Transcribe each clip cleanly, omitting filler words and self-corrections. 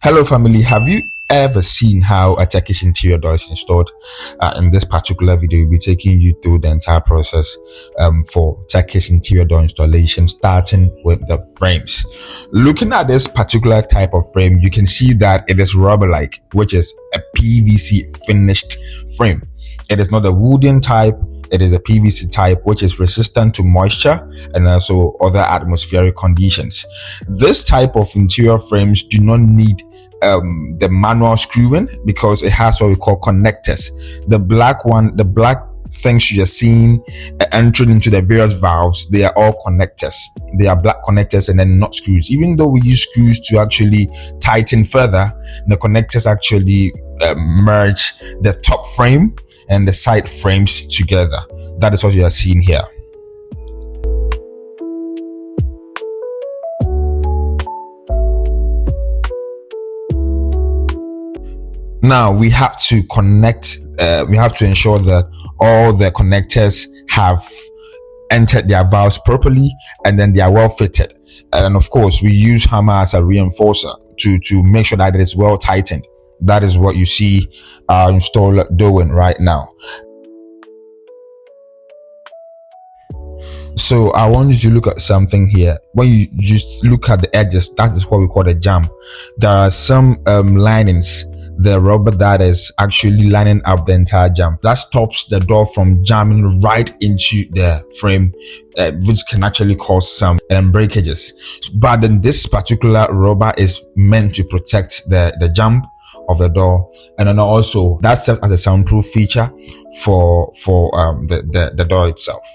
Hello family, have you ever seen how a Turkish interior door is installed? In this particular video, we'll be taking you through the entire process for Turkish interior door installation, starting with the frames. Looking at this particular type of frame, you can see that it is rubber-like, which is a PVC finished frame. It is not a wooden type. It is a PVC type, which is resistant to moisture and also other atmospheric conditions. This type of interior frames do not need the manual screwing because it has what we call connectors. The black things you're seeing entering into the various valves, they are all connectors. They are black connectors and then not screws. Even though we use screws to actually tighten further, the connectors actually merge the top frame and the side frames together. That is what you are seeing here. Now we have to connect, we have to ensure that all the connectors have entered their valves properly and then they are well fitted. And of course, we use hammer as a reinforcer to make sure that it is well tightened. That is what you see our installer doing right now. So I want you to look at something here. When you just look at the edges, that is what we call the jump. There are some linings, the rubber that is actually lining up the entire jump. That stops the door from jamming right into the frame, which can actually cause some breakages. But then this particular rubber is meant to protect the jump of the door, and then also that serves as a soundproof feature for the door itself.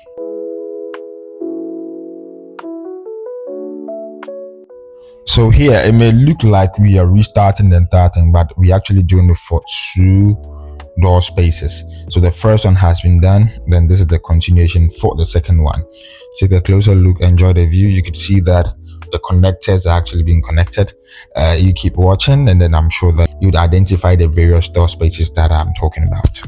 So here it may look like we are restarting and starting, but we're actually doing it for two door spaces. So the first one has been done, then this is the continuation for the second one. Take a closer look, enjoy the view. You could see that the connectors are actually being connected. You keep watching and then I'm sure that you'd identify the various door spaces that I'm talking about.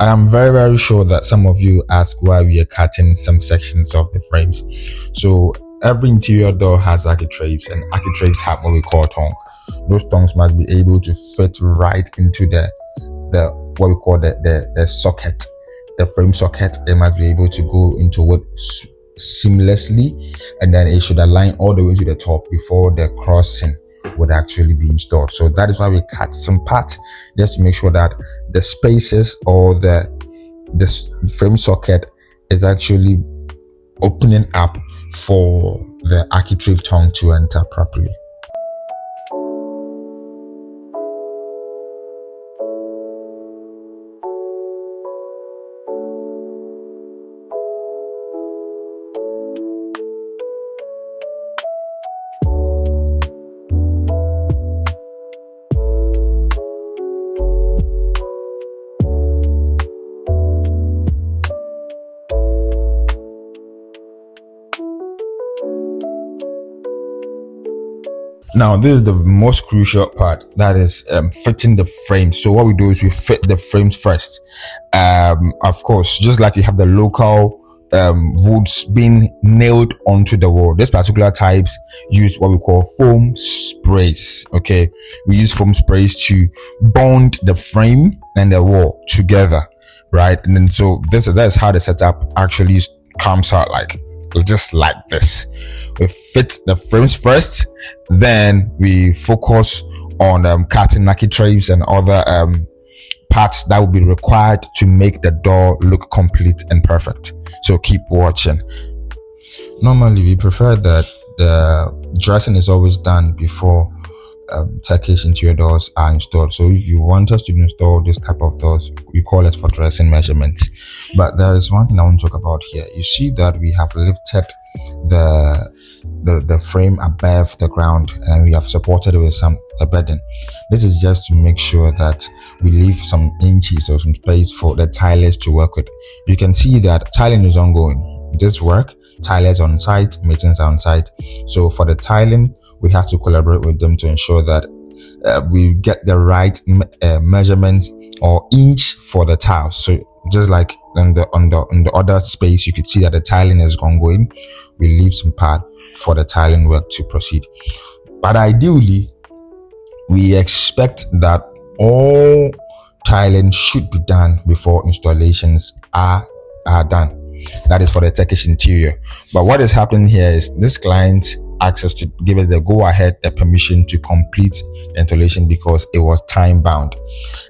I am very sure that some of you ask why we are cutting some sections of the frames. So every interior door has architraves, and architraves have what we call tongue. Those tongues must be able to fit right into the what we call the socket, the frame socket. It must be able to go into it seamlessly, and then it should align all the way to the top before the crossing would actually be installed. So that is why we cut some parts, just to make sure that the spaces or the frame socket is actually opening up for the architrave tongue to enter properly. Now this is the most crucial part, that is fitting the frame. So what we do is we fit the frames first. Of course, just like you have the local woods being nailed onto the wall. This particular types use what we call foam sprays. Okay, we use foam sprays to bond the frame and the wall together, right? And then so that's how the setup actually comes out, like just like this. We fit the frames first, then we focus on cutting architraves and other parts that will be required to make the door look complete and perfect. So keep watching. Normally we prefer that the dressing is always done before Turkish interior doors are installed. So if you want us to install this type of doors, we call it for dressing measurements. But there is one thing I want to talk about here. You see that we have lifted the frame above the ground and we have supported it with a bedding. This is just to make sure that we leave some inches or some space for the tilers to work with. You can see that tiling is ongoing. This work, tilers on site, masons on site. So for the tiling, we have to collaborate with them to ensure that we get the right measurement or inch for the tiles. So just like on the other space, you could see that the tiling is ongoing. We leave some part for the tiling work to proceed. But ideally, we expect that all tiling should be done before installations are done. That is for the Turkish interior. But what is happening here is this client asked us to give us the go-ahead, the permission to complete the installation because it was time bound.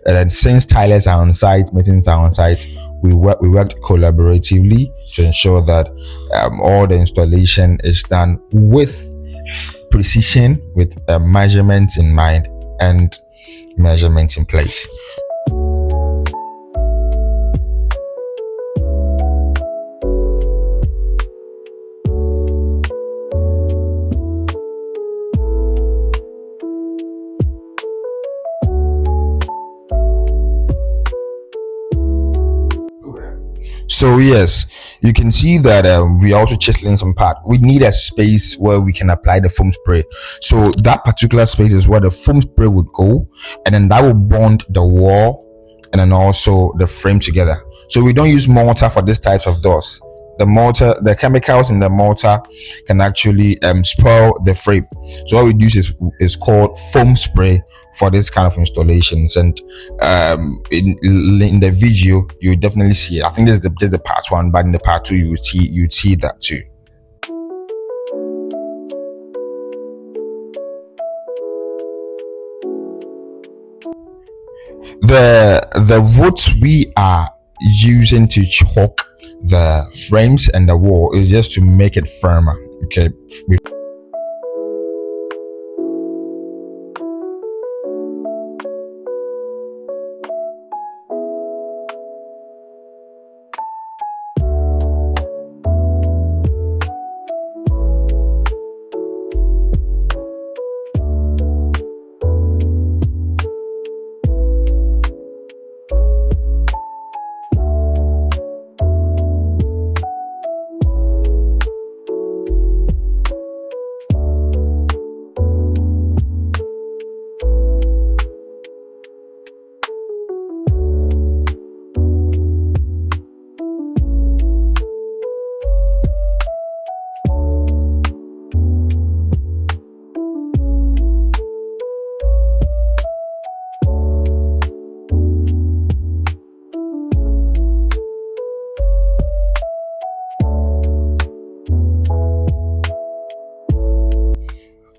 And then since tilers are on site, masons are on site, we worked collaboratively to ensure that all the installation is done with precision, with measurements in mind and measurements in place. So yes, you can see that we are also chiseling some part. We need a space where we can apply the foam spray. So that particular space is where the foam spray would go, and then that will bond the wall and then also the frame together. So we don't use mortar for these types of doors. The chemicals in the mortar can actually spoil the frame. So what we use is called foam spray for this kind of installations. And in the video you definitely see it. I think this is the part one, but in the part two you'd see that too. The roots we are using to chalk the frames and the wall is just to make it firmer. Okay,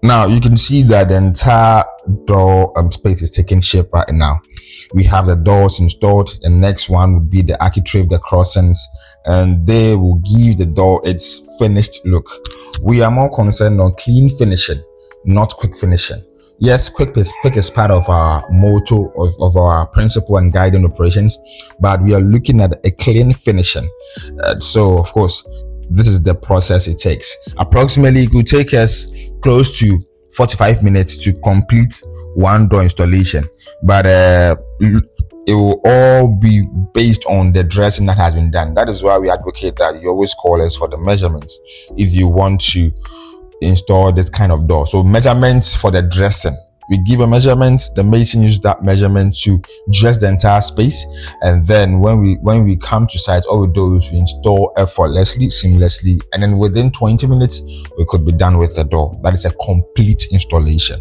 now you can see that the entire door space is taking shape right now. We have the doors installed. The next one would be the architrave, the crossings, and they will give the door its finished look. We are more concerned on clean finishing, not quick finishing. Yes, quick is part of our motto of our principle and guiding operations, but we are looking at a clean finishing. So of course, this is the process it takes. Approximately, it could take us close to 45 minutes to complete one door installation, but it will all be based on the dressing that has been done. That is why we advocate that you always call us for the measurements if you want to install this kind of door. So measurements for the dressing, We give a measurement, the mason uses that measurement to dress the entire space, and then when we come to site, all we do is we install effortlessly, seamlessly, and then within 20 minutes we could be done with the door. That is a complete installation.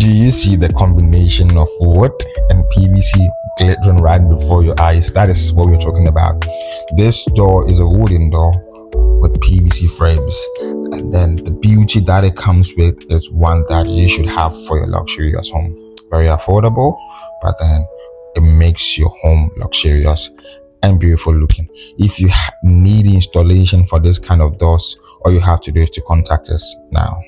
Do you see the combination of wood and PVC glittering right before your eyes? That is what we're talking about. This door is a wooden door with PVC frames, and then the beauty that it comes with is one that you should have for your luxurious home. Very affordable, but then it makes your home luxurious and beautiful looking. If you need installation for this kind of doors, all you have to do is to contact us now.